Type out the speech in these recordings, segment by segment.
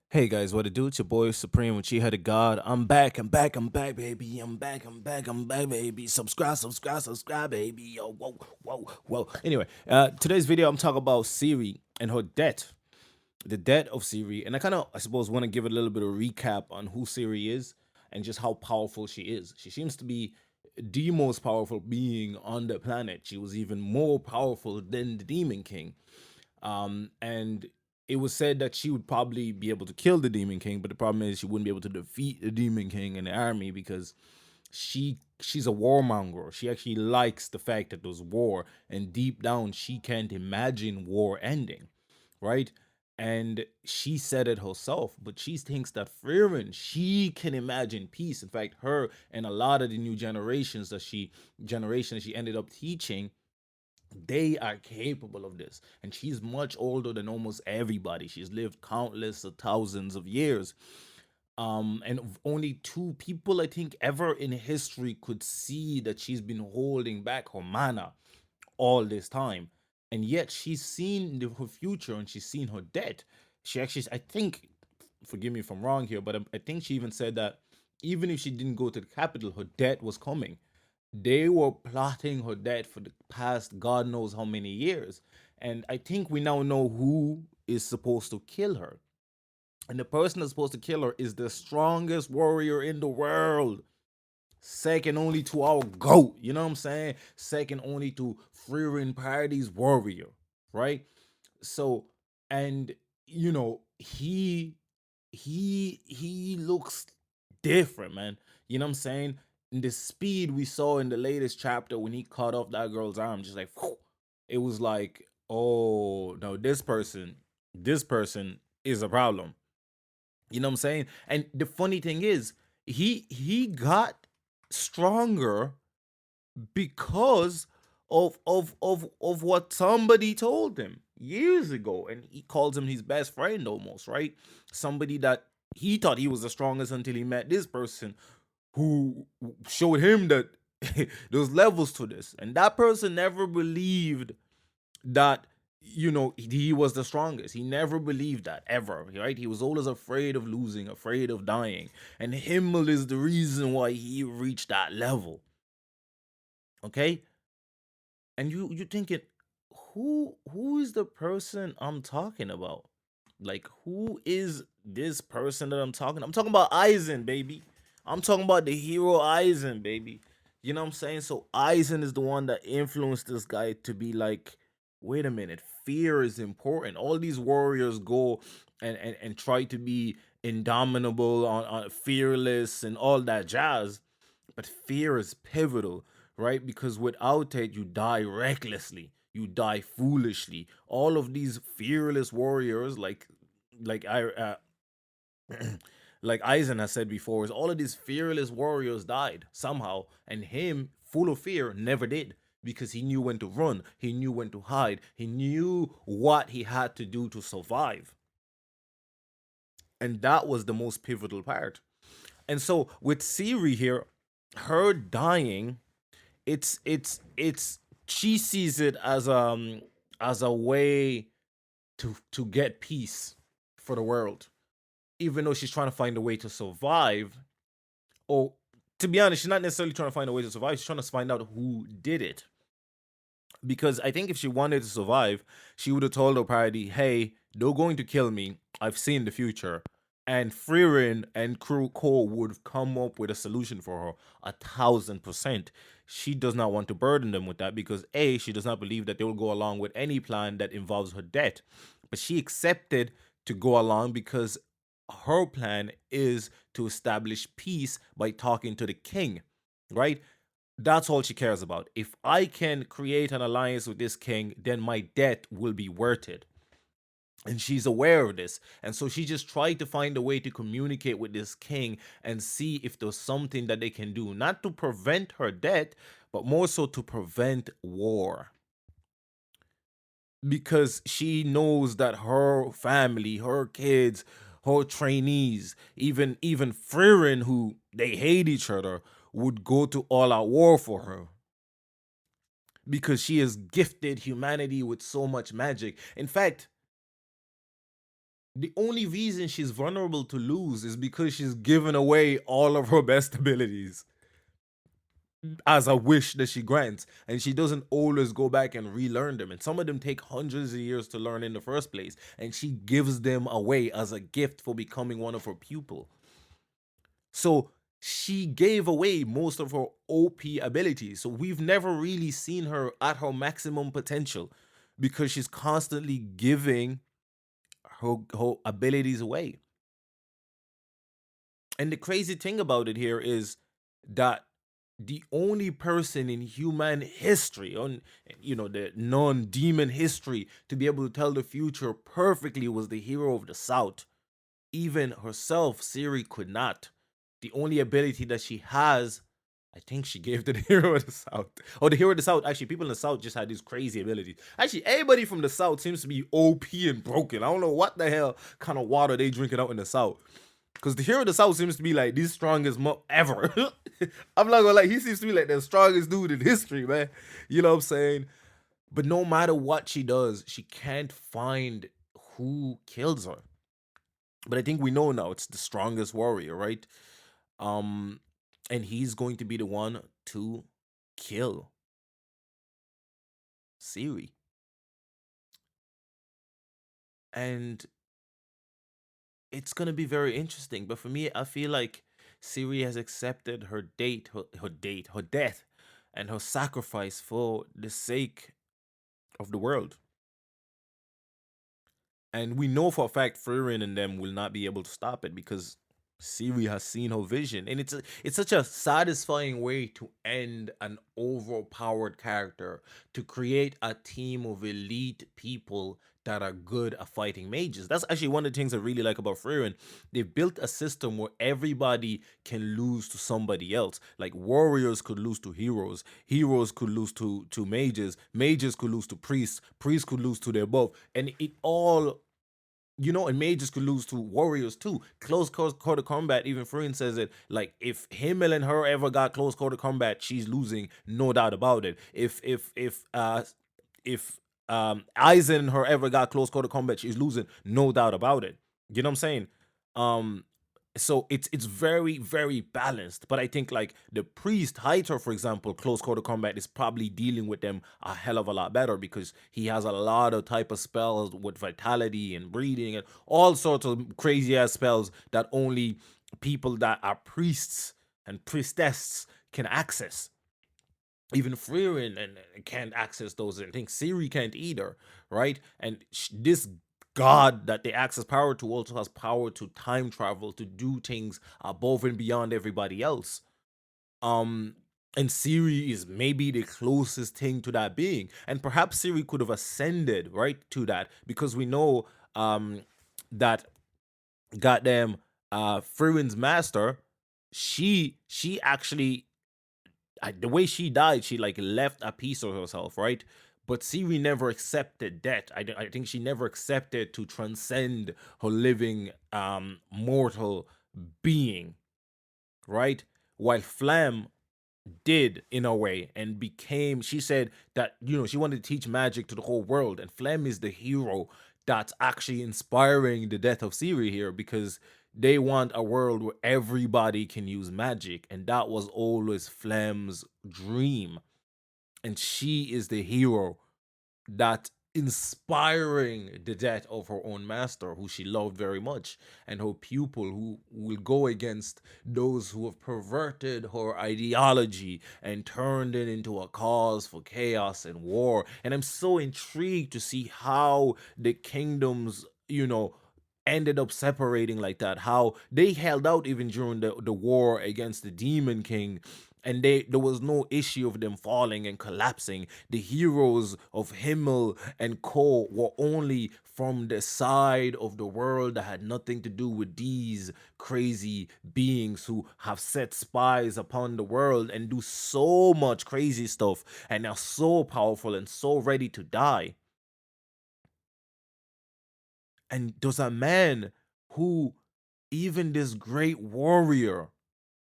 Hey guys, what it do? It's your boy Supreme Uchiha the God. I'm back, baby. I'm back, baby. Subscribe, baby. Yo, whoa. Anyway, today's video I'm talking about Serie and her debt, the debt of Serie, and I suppose, want to give a little bit of recap on who Serie is and just how powerful she is. She seems to be the most powerful being on the planet. She was even more powerful than the Demon King. And it was said that she would probably be able to kill the Demon King, but the problem is she wouldn't be able to defeat the Demon King in the army because she's a warmonger. She actually likes the fact that there's war, and deep down she can't imagine war ending, right? And she said it herself, but she thinks that Frieren, she can imagine peace. In fact, her and a lot of the new generations she ended up teaching, they are capable of this, and she's much older than almost everybody. She's lived countless of thousands of years, and only two people, I think, ever in history could see that she's been holding back her mana all this time, and yet she's seen her future and she's seen her death. She actually, I think, forgive me if I'm wrong here, but I think she even said that even if she didn't go to the capital, her death was coming. They were plotting her death for the past God knows how many years. And I think we now know who is supposed to kill her. And the person that's supposed to kill her is the strongest warrior in the world. Second only to our GOAT. You know what I'm saying? Second only to Frieren Party's warrior. Right? So, and he looks different, man. You know what I'm saying? And the speed we saw in the latest chapter when he cut off that girl's arm, just like whew, it was like, oh no, this person is a problem. You know what I'm saying? And the funny thing is, he got stronger because of what somebody told him years ago, and he calls him his best friend almost, right? Somebody that he thought he was the strongest until he met this person who showed him that there's levels to this, and that person never believed that he was the strongest. He never believed that ever, right? He was always afraid of losing, afraid of dying, and Himmel is the reason why he reached that level. Okay, and you thinking, who is the person I'm talking about? Like, who is this person that I'm talking about? Eisen, baby. I'm talking about the hero Eisen, baby. You know what I'm saying? So Eisen is the one that influenced this guy to be like, wait a minute, fear is important. All these warriors go and try to be indomitable, on fearless and all that jazz, but fear is pivotal, right? Because without it, you die recklessly, you die foolishly. All of these fearless warriors, like I like Eisen has said before, is all of these fearless warriors died somehow, and him, full of fear, never did, because he knew when to run, he knew when to hide, he knew what he had to do to survive, and that was the most pivotal part. And so with Siri here, her dying, it's she sees it as a way to get peace for the world, even though she's trying to find a way to survive. Or, to be honest, she's not necessarily trying to find a way to survive, she's trying to find out who did it. Because I think if she wanted to survive, she would have told her party, hey, they're going to kill me, I've seen the future. And Frieren and Crew Core would have come up with a solution for her, 1,000%. She does not want to burden them with that because A, she does not believe that they will go along with any plan that involves her death. But she accepted to go along because her plan is to establish peace by talking to the king, right? That's all she cares about. If I can create an alliance with this king, then my death will be worth it. And she's aware of this. And so she just tried to find a way to communicate with this king and see if there's something that they can do, not to prevent her death, but more so to prevent war. Because she knows that her family, her kids, her trainees, even Frieren, who they hate each other, would go to all out war for her because she has gifted humanity with so much magic. In fact, The only reason she's vulnerable to lose is because she's given away all of her best abilities as a wish that she grants, and she doesn't always go back and relearn them. And some of them take hundreds of years to learn in the first place, and she gives them away as a gift for becoming one of her pupil. So she gave away most of her OP abilities. So we've never really seen her at her maximum potential because she's constantly giving her abilities away. And the crazy thing about it here is that the only person in human history, on the non-demon history, to be able to tell the future perfectly was the hero of the South. Even herself, Serie, could not. The only ability that she has, I think she gave to the hero of the South. Or the hero of the South, actually, people in the South just had these crazy abilities. Actually, everybody from the South seems to be OP and broken. I don't know what the hell kind of water they drinking out in the South. Because the hero of the South seems to be like the strongest ever. I'm not gonna like, he seems to be like the strongest dude in history, man. You know what I'm saying? But no matter what she does, she can't find who kills her. But I think we know now it's the strongest warrior, right? Um, and he's going to be the one to kill Siri. And it's gonna be very interesting. But for me, I feel like Siri has accepted her death, and her sacrifice for the sake of the world. And we know for a fact Frieren and them will not be able to stop it because Siri has seen her vision. And it's such a satisfying way to end an overpowered character, to create a team of elite people that are good at fighting mages. That's actually one of the things I really like about Frieren. They've built a system where everybody can lose to somebody else. Like warriors could lose to heroes, heroes could lose to mages, mages could lose to priests, priests could lose to the above. And it all, and mages could lose to warriors too. Close quarter combat, even Frieren says it. Like if Himmel and her ever got close quarter combat, she's losing, no doubt about it. If Eisen and her ever got close quarter combat, she's losing, no doubt about it. You know what I'm saying? Um, so it's very very balanced. But I think like the priest Hyter, for example, close quarter combat is probably dealing with them a hell of a lot better because he has a lot of type of spells with vitality and breeding and all sorts of crazy ass spells that only people that are priests and priestess can access. Even Frieren and can't access those, and I think Siri can't either, right? And this god that they access power to also has power to time travel, to do things above and beyond everybody else. Um, and Siri is maybe the closest thing to that being, and perhaps Siri could have ascended right to that because we know that goddamn Frieren's master, she actually, the way she died, she like left a piece of herself, right? But Siri never accepted death. I think she never accepted to transcend her living mortal being, right? While Flam did in a way and became, she said that she wanted to teach magic to the whole world, and Flem is the hero that's actually inspiring the death of Siri here because they want a world where everybody can use magic, and that was always Flem's dream. And she is the hero that inspiring the death of her own master, who she loved very much, and her pupil, who will go against those who have perverted her ideology and turned it into a cause for chaos and war. And I'm so intrigued to see how the kingdoms, ended up separating like that, how they held out even during the war against the demon king, and there was no issue of them falling and collapsing. The heroes of Himmel and Co were only from the side of the world that had nothing to do with these crazy beings who have set spies upon the world and do so much crazy stuff and are so powerful and so ready to die. And there's a man who, even this great warrior,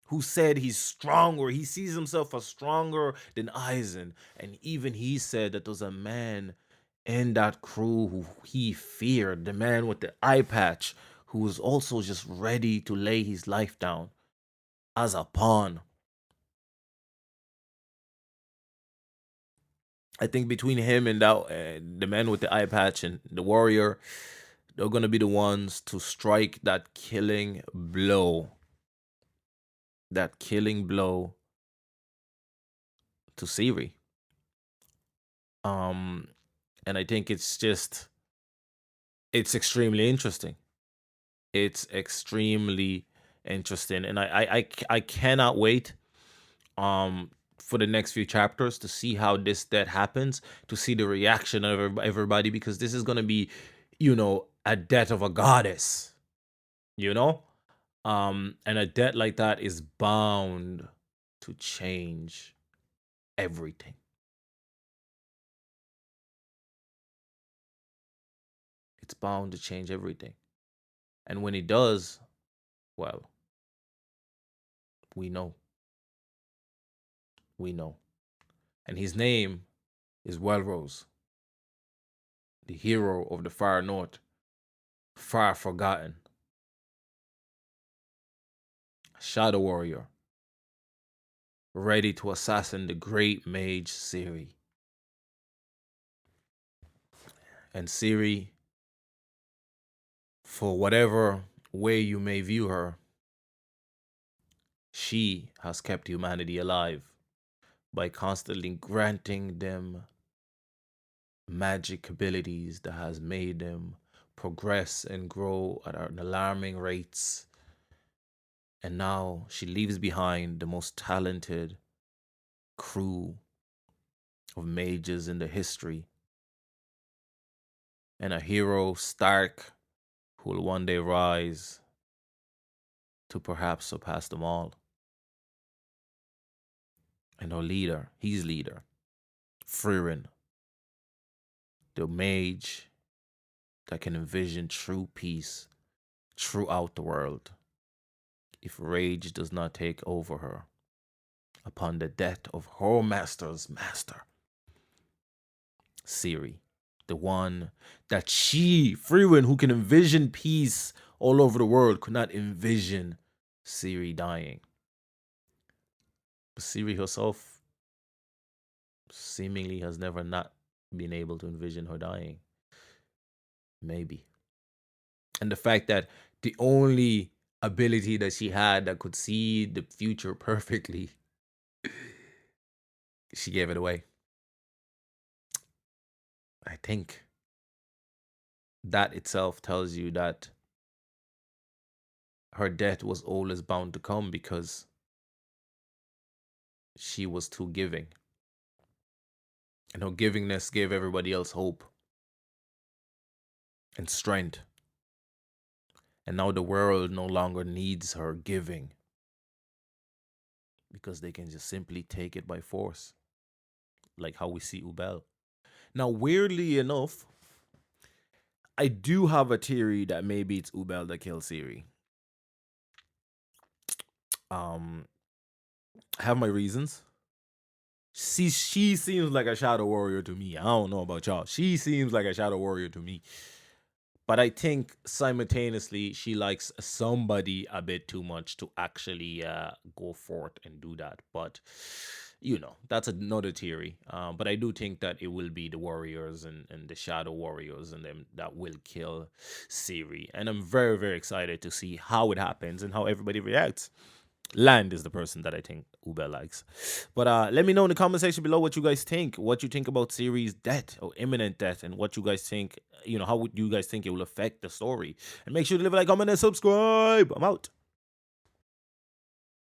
who said he's stronger, he sees himself as stronger than Eisen. And even he said that there's a man in that crew who he feared, the man with the eye patch, who was also just ready to lay his life down as a pawn. I think between him and that the man with the eye patch and the warrior, they're gonna be the ones to strike that killing blow. That killing blow to Serie. Um, and I think it's extremely interesting. It's extremely interesting, and I cannot wait for the next few chapters to see how that happens, to see the reaction of everybody, because this is gonna be, a death of a goddess, you know, and a death like that is bound to change everything. It's bound to change everything, and when it does, well, we know, we know, and his name is Welrose, the hero of the Far North, far forgotten, shadow warrior, ready to assassinate the great mage Serie. And Serie, for whatever way you may view her, she has kept humanity alive by constantly granting them magic abilities that has made them progress and grow at an alarming rates. And now she leaves behind the most talented crew of mages in the history, and a hero, Stark, who will one day rise to perhaps surpass them all. And our leader, his leader, Frieren, the mage that can envision true peace throughout the world if rage does not take over her upon the death of her master's master, Serie, the one that she, Frieren, who can envision peace all over the world, could not envision Serie dying. But Serie herself seemingly has never not been able to envision her dying. Maybe. And the fact that the only ability that she had that could see the future perfectly, she gave it away. I think that itself tells you that her death was always bound to come because she was too giving. And her givingness gave everybody else hope and strength. And now the world no longer needs her giving because they can just simply take it by force, like how we see Ubel. Now, weirdly enough, I do have a theory that maybe it's Ubel that killed Serie. I have my reasons. She seems like a shadow warrior to me. I don't know about y'all. She seems like a shadow warrior to me. But I think simultaneously she likes somebody a bit too much to actually go forth and do that. But that's another theory. But I do think that it will be the warriors and the shadow warriors and them that will kill Serie. And I'm very, very excited to see how it happens and how everybody reacts. Land is the person that I think Uber likes. But let me know in the comment section below what you guys think. What you think about Serie's death or imminent death, and what you guys think, how would you guys think it will affect the story. And make sure to leave a like, comment, and subscribe. I'm out.